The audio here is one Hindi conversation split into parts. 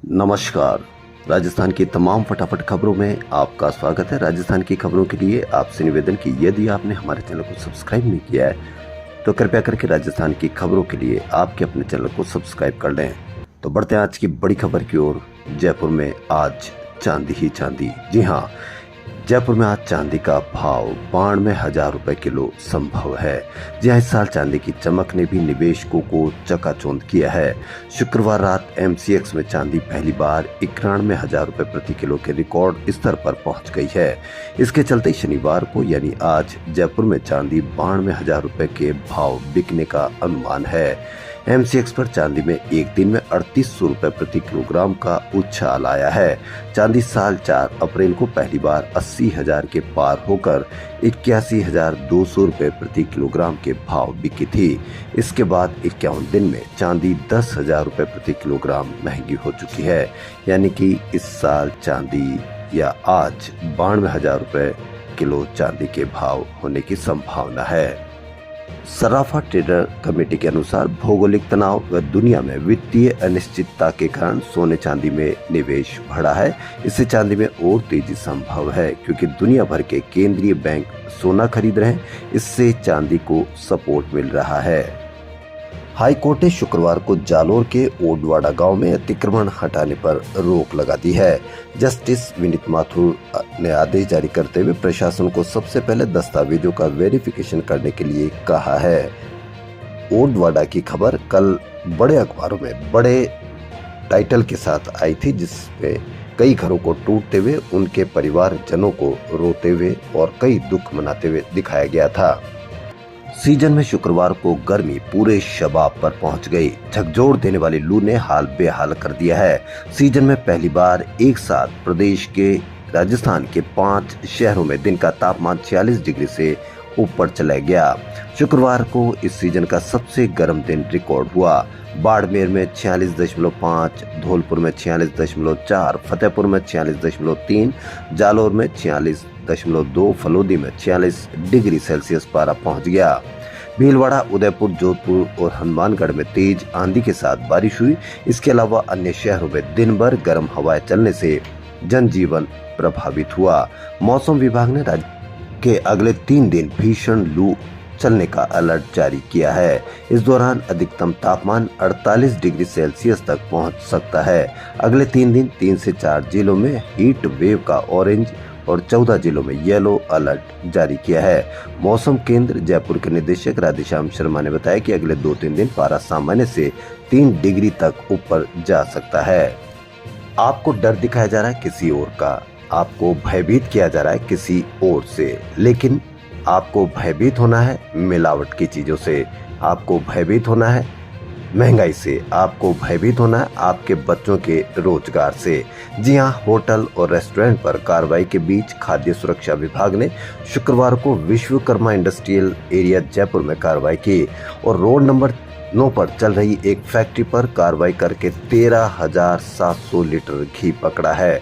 नमस्कार। राजस्थान की तमाम फटाफट खबरों में आपका स्वागत है। राजस्थान की खबरों के लिए आपसे निवेदन कि यदि आपने हमारे चैनल को सब्सक्राइब नहीं किया है तो कृपया करके राजस्थान की खबरों के लिए आपके अपने चैनल को सब्सक्राइब कर लें। तो बढ़ते हैं आज की बड़ी खबर की ओर। जयपुर में आज चांदी ही चांदी। जी हाँ, जयपुर में आज चांदी का भाव 92,000 रुपए किलो संभव है। जी हाँ, इस साल चांदी की चमक ने भी निवेशकों को चकाचौंध किया है। शुक्रवार रात एमसीएक्स में चांदी पहली बार 91,000 रुपए प्रति किलो के रिकॉर्ड स्तर पर पहुंच गई है। इसके चलते शनिवार को यानी आज जयपुर में चांदी 92,000 रुपए के भाव बिकने का अनुमान है। एमसीएक्स पर चांदी में एक दिन में 3800 रुपए प्रति किलोग्राम का उछाल आया है। चांदी साल 4 अप्रैल को पहली बार 80,000 के पार होकर 81,200 रुपए प्रति किलोग्राम के भाव बिकी थी। इसके बाद 51 दिन में चांदी 10,000 रुपए प्रति किलोग्राम महंगी हो चुकी है। यानी कि इस साल चांदी या आज 92,000 रुपए किलो चांदी के भाव होने की संभावना है। सराफा ट्रेडर कमेटी के अनुसार भौगोलिक तनाव व दुनिया में वित्तीय अनिश्चितता के कारण सोने चांदी में निवेश बढ़ा है। इससे चांदी में और तेजी संभव है क्योंकि दुनिया भर के केंद्रीय बैंक सोना खरीद रहे हैं। इससे चांदी को सपोर्ट मिल रहा है। हाई कोर्ट ने शुक्रवार को जालोर के ओडवाड़ा गांव में अतिक्रमण हटाने पर रोक लगा दी है। जस्टिस विनीत माथुर ने आदेश जारी करते हुए प्रशासन को सबसे पहले दस्तावेजों का वेरिफिकेशन करने के लिए कहा है। ओडवाड़ा की खबर कल बड़े अखबारों में बड़े टाइटल के साथ आई थी, जिसमें कई घरों को टूटते हुए उनके परिवारजनों को रोते हुए और कई दुख मनाते हुए दिखाया गया था। सीजन में शुक्रवार को गर्मी पूरे शबाब पर पहुंच गई। झकझोर देने वाली लू ने हाल बेहाल कर दिया है। सीजन में पहली बार एक साथ प्रदेश के राजस्थान के 5 शहरों में दिन का तापमान 46 डिग्री से ऊपर चला गया। शुक्रवार को इस सीजन का सबसे गर्म दिन रिकॉर्ड हुआ। बाड़मेर में 46.5, धौलपुर में 46.4, फतेहपुर में 46.3, जालोर में 46.2, फलोदी में 46 डिग्री सेल्सियस पारा पहुंच गया। भीलवाड़ा, उदयपुर, जोधपुर और हनुमानगढ़ में तेज आंधी के साथ बारिश हुई। इसके अलावा अन्य शहरों में दिन भर गर्म हवाएं चलने से जनजीवन प्रभावित हुआ। मौसम विभाग ने राज्य के अगले 3 दिन भीषण लू चलने का अलर्ट जारी किया है। इस दौरान अधिकतम तापमान 48 डिग्री सेल्सियस तक पहुंच सकता है। अगले 3 दिन 3 से 4 जिलों में हीट वेव का ऑरेंज और 14 जिलों में येलो अलर्ट जारी किया है। मौसम केंद्र जयपुर के निदेशक राधेश्याम शर्मा ने बताया कि अगले 2-3 दिन पारा सामान्य से 3 डिग्री तक ऊपर जा सकता है। आपको डर दिखाया जा रहा है किसी और का, आपको भयभीत किया जा रहा है किसी और से, लेकिन आपको भयभीत होना है मिलावट की चीजों से, आपको भयभीत होना है महंगाई से, आपको भयभीत होना है आपके बच्चों के रोजगार से। जी हां, होटल और रेस्टोरेंट पर कार्रवाई के बीच खाद्य सुरक्षा विभाग ने शुक्रवार को विश्वकर्मा इंडस्ट्रियल एरिया जयपुर में कार्रवाई की और रोड नंबर 9 पर चल रही एक फैक्ट्री पर कार्रवाई करके 13,700 लीटर घी पकड़ा है।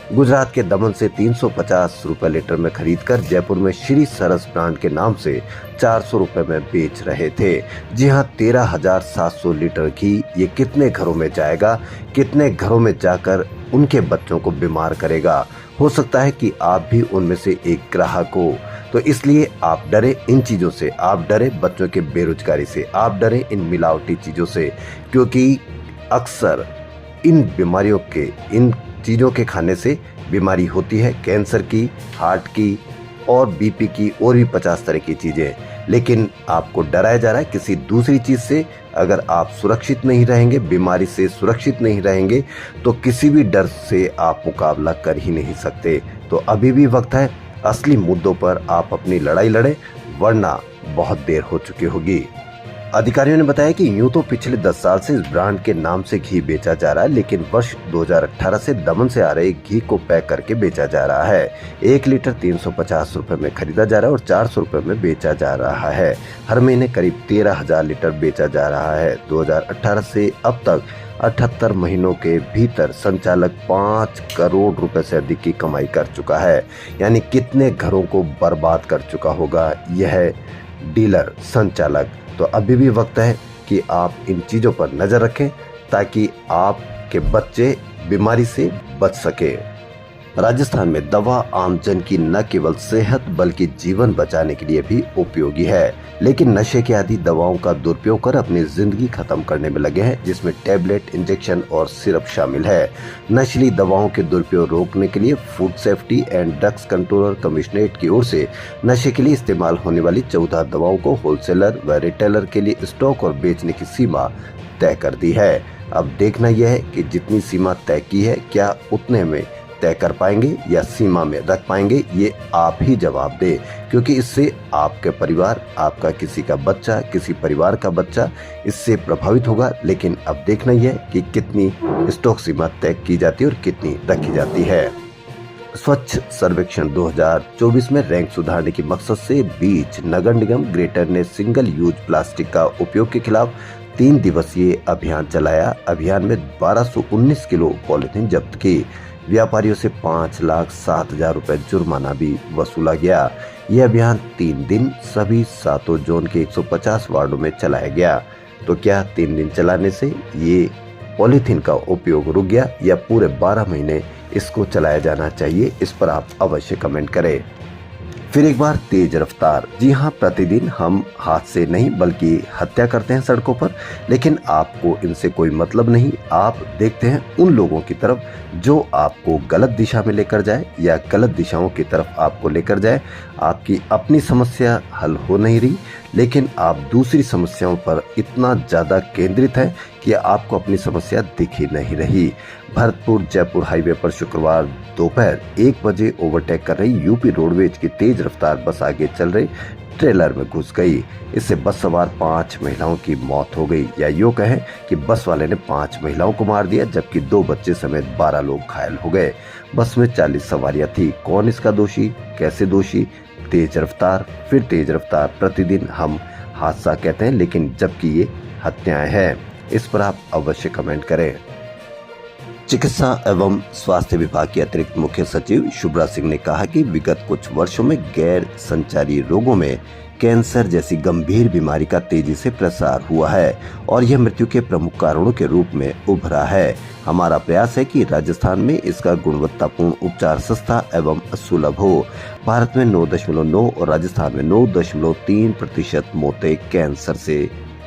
गुजरात के दमन से 350 रुपए लीटर में खरीदकर जयपुर में श्री सरस ब्रांड के नाम से 400 रुपए में बेच रहे थे। जी हां, 13,700 लीटर घी ये कितने घरों में जाएगा, कितने घरों में जाकर उनके बच्चों को बीमार करेगा। हो सकता है कि आप भी उनमें से एक ग्राहक हो। तो इसलिए आप डरे इन चीजों से, आप डरे बच्चों के बेरोजगारी से, आप डरे इन मिलावटी चीजों से, क्योंकि अक्सर इन बीमारियों के, इन चीज़ों के खाने से बीमारी होती है, कैंसर की, हार्ट की और बीपी की और भी 50 तरह की चीज़ें। लेकिन आपको डराया जा रहा है किसी दूसरी चीज़ से। अगर आप सुरक्षित नहीं रहेंगे, बीमारी से सुरक्षित नहीं रहेंगे, तो किसी भी डर से आप मुकाबला कर ही नहीं सकते। तो अभी भी वक्त है, असली मुद्दों पर आप अपनी लड़ाई लड़ें, वरना बहुत देर हो चुकी होगी। अधिकारियों ने बताया कि यूं तो पिछले 10 साल से इस ब्रांड के नाम से घी बेचा जा रहा है, लेकिन वर्ष 2018 से दमन से आ रहे घी को पैक करके बेचा जा रहा है। 1 लीटर 350 रुपए में खरीदा जा रहा है और 400 रुपए में बेचा जा रहा है। हर महीने करीब 13,000 लीटर बेचा जा रहा है। 2018 से अब तक 78 महीनों के भीतर संचालक 5 करोड़ रुपए से अधिक की कमाई कर चुका है। यानी कितने घरों को बर्बाद कर चुका होगा यह डीलर, संचालक। तो अभी भी वक्त है कि आप इन चीज़ों पर नज़र रखें ताकि आपके बच्चे बीमारी से बच सके। राजस्थान में दवा आमजन की न केवल सेहत बल्कि जीवन बचाने के लिए भी उपयोगी है, लेकिन नशे के आदि दवाओं का दुरुपयोग कर अपनी जिंदगी खत्म करने में लगे हैं, जिसमें टैबलेट, इंजेक्शन और सिरप शामिल है। नशीली दवाओं के दुरुपयोग रोकने के लिए food safety and drugs controller commissionerate की ओर से नशे के लिए इस्तेमाल होने वाली 14 दवाओं को होलसेलर व रिटेलर के लिए स्टॉक और बेचने की सीमा तय कर दी है। अब देखना यह है कि जितनी सीमा तय की है क्या उतने में तय कर पाएंगे या सीमा में रख पाएंगे, ये आप ही जवाब दे, क्योंकि इससे आपके परिवार, आपका किसी का बच्चा, किसी परिवार का बच्चा इससे प्रभावित होगा। लेकिन अब देखना यह है कि कितनी स्टॉक सीमा तय की जाती है और कितनी रखी जाती है। स्वच्छ सर्वेक्षण 2024 में रैंक सुधारने के मकसद से बीच नगर निगम ग्रेटर ने सिंगल यूज प्लास्टिक का उपयोग के खिलाफ 3 दिवसीय अभियान चलाया। अभियान में 1219 किलो पॉलिथीन जब्त की। व्यापारियों से 5,07,000 रुपए जुर्माना भी वसूला गया। यह अभियान 3 दिन सभी 7 जोन के 150 वार्डों में चलाया गया। तो क्या 3 दिन चलाने से ये पॉलीथीन का उपयोग रुक गया या पूरे 12 महीने इसको चलाया जाना चाहिए? इस पर आप अवश्य कमेंट करें। फिर एक बार तेज रफ्तार। जी हाँ, प्रतिदिन हम हादसे नहीं बल्कि हत्या करते हैं सड़कों पर, लेकिन आपको इनसे कोई मतलब नहीं। आप देखते हैं उन लोगों की तरफ जो आपको गलत दिशा में लेकर जाए या गलत दिशाओं की तरफ आपको लेकर जाए। आपकी अपनी समस्या हल हो नहीं रही, लेकिन आप दूसरी समस्याओं पर इतना ज्यादा केंद्रित है कि आपको अपनी समस्या दिख ही नहीं रही। भरतपुर जयपुर हाईवे पर शुक्रवार दोपहर 1 बजे ओवरटेक कर रही यूपी रोडवेज की तेज रफ्तार बस आगे चल रही ट्रेलर में घुस गई। इससे बस सवार 5 महिलाओं की मौत हो गई, या यूँ कहें कि बस वाले ने 5 महिलाओं को मार दिया, जबकि 2 बच्चे समेत 12 लोग घायल हो गए। बस में 40 सवारियां थी। कौन इसका दोषी, कैसे दोषी? तेज रफ्तार, फिर तेज रफ्तार। प्रतिदिन हम हादसा कहते हैं, लेकिन जबकि ये हत्याएं हैं। इस पर आप अवश्य कमेंट करें। चिकित्सा एवं स्वास्थ्य विभाग के अतिरिक्त मुख्य सचिव शुभ्रा सिंह ने कहा कि विगत कुछ वर्षों में गैर संचारी रोगों में कैंसर जैसी गंभीर बीमारी का तेजी से प्रसार हुआ है और यह मृत्यु के प्रमुख कारणों के रूप में उभरा है। हमारा प्रयास है कि राजस्थान में इसका गुणवत्तापूर्ण उपचार सस्ता एवं सुलभ हो। भारत में 9.9 और राजस्थान में 9.3% मौतें कैंसर से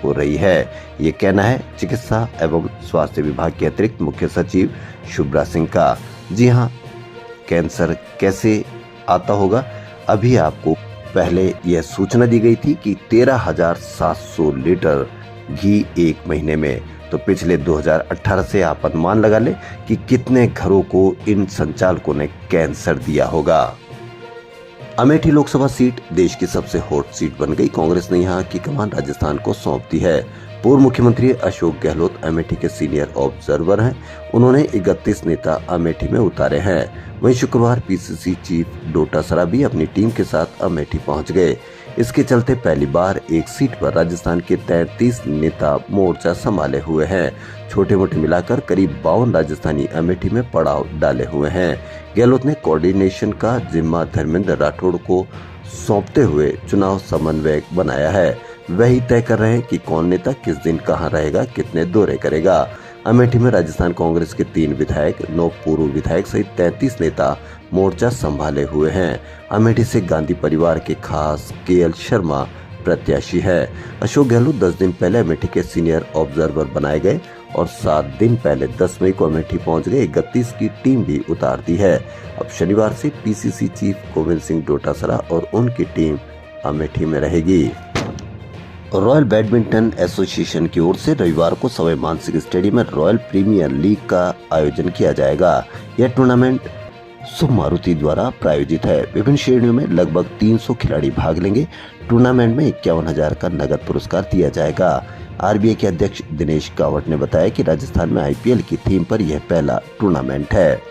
हो रही है। ये कहना है चिकित्सा एवं स्वास्थ्य विभाग के अतिरिक्त मुख्य सचिव शुभ्रा सिंह का। जी हाँ, कैंसर कैसे आता होगा? अभी आपको पहले यह सूचना दी गई थी कि 13,700 लीटर घी 1 महीने में। तो पिछले 2018 से आप अनुमान लगा ले कि कितने घरों को इन संचालकों ने कैंसर दिया होगा। अमेठी लोकसभा सीट देश की सबसे हॉट सीट बन गई। कांग्रेस ने यहां की कमान राजस्थान को सौंप दी है। पूर्व मुख्यमंत्री अशोक गहलोत अमेठी के सीनियर ऑब्जर्वर हैं। उन्होंने 31 नेता अमेठी में उतारे हैं। वहीं शुक्रवार पीसीसी चीफ डोटासरा भी अपनी टीम के साथ अमेठी पहुंच गए। इसके चलते पहली बार एक सीट पर राजस्थान के 33 नेता मोर्चा संभाले हुए हैं। छोटे मोटे मिलाकर करीब 52 राजस्थानी अमेठी में पड़ाव डाले हुए हैं। गहलोत ने कोऑर्डिनेशन का जिम्मा धर्मेंद्र राठौड़ को सौंपते हुए चुनाव समन्वयक बनाया है। वही तय कर रहे हैं कि कौन नेता किस दिन कहां रहेगा, कितने दौरे करेगा। अमेठी में राजस्थान कांग्रेस के 3 विधायक, 9 पूर्व विधायक सहित 33 नेता मोर्चा संभाले हुए हैं। अमेठी से गांधी परिवार के खास केएल शर्मा प्रत्याशी है। अशोक गहलोत 10 दिन पहले अमेठी के सीनियर ऑब्जर्वर बनाए गए और 7 दिन पहले 10 मई को अमेठी पहुंच गए। 31 की टीम भी उतार दी है। अब शनिवार से पीसीसी चीफ गोविंद सिंह डोटासरा और उनकी टीम अमेठी में रहेगी। रॉयल बैडमिंटन एसोसिएशन की ओर से रविवार को सवाई मानसिंह स्टेडियम में रॉयल प्रीमियर लीग का आयोजन किया जाएगा। यह टूर्नामेंट शुभ मारुति द्वारा प्रायोजित है। विभिन्न श्रेणियों में लगभग 300 खिलाड़ी भाग लेंगे। टूर्नामेंट में 51,000 का नगद पुरस्कार दिया जाएगा। आरबीआई के अध्यक्ष दिनेश कावट ने बताया कि राजस्थान में आईपीएल की थीम पर यह पहला टूर्नामेंट है।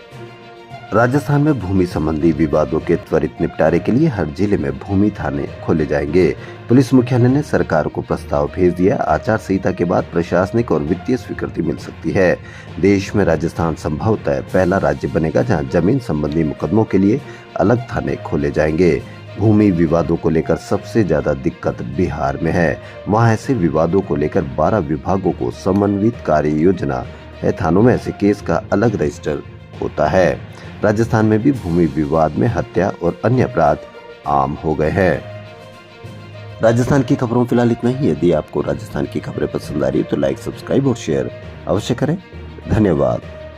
राजस्थान में भूमि संबंधी विवादों के त्वरित निपटारे के लिए हर जिले में भूमि थाने खोले जाएंगे। पुलिस मुख्यालय ने सरकार को प्रस्ताव भेज दिया। आचार संहिता के बाद प्रशासनिक और वित्तीय स्वीकृति मिल सकती है। देश में राजस्थान संभवतः पहला राज्य बनेगा जहां जमीन संबंधी मुकदमों के लिए अलग थाने खोले जाएंगे। भूमि विवादों को लेकर सबसे ज्यादा दिक्कत बिहार में है। वहां ऐसे विवादों को लेकर 12 विभागों को समन्वित कार्य योजना है। थानों में ऐसे केस का अलग रजिस्टर होता है। राजस्थान में भी भूमि विवाद में हत्या और अन्य अपराध आम हो गए हैं। राजस्थान की खबरों फिलहाल इतना ही। यदि आपको राजस्थान की खबरें पसंद आ रही है तो लाइक, सब्सक्राइब और शेयर अवश्य करें। धन्यवाद।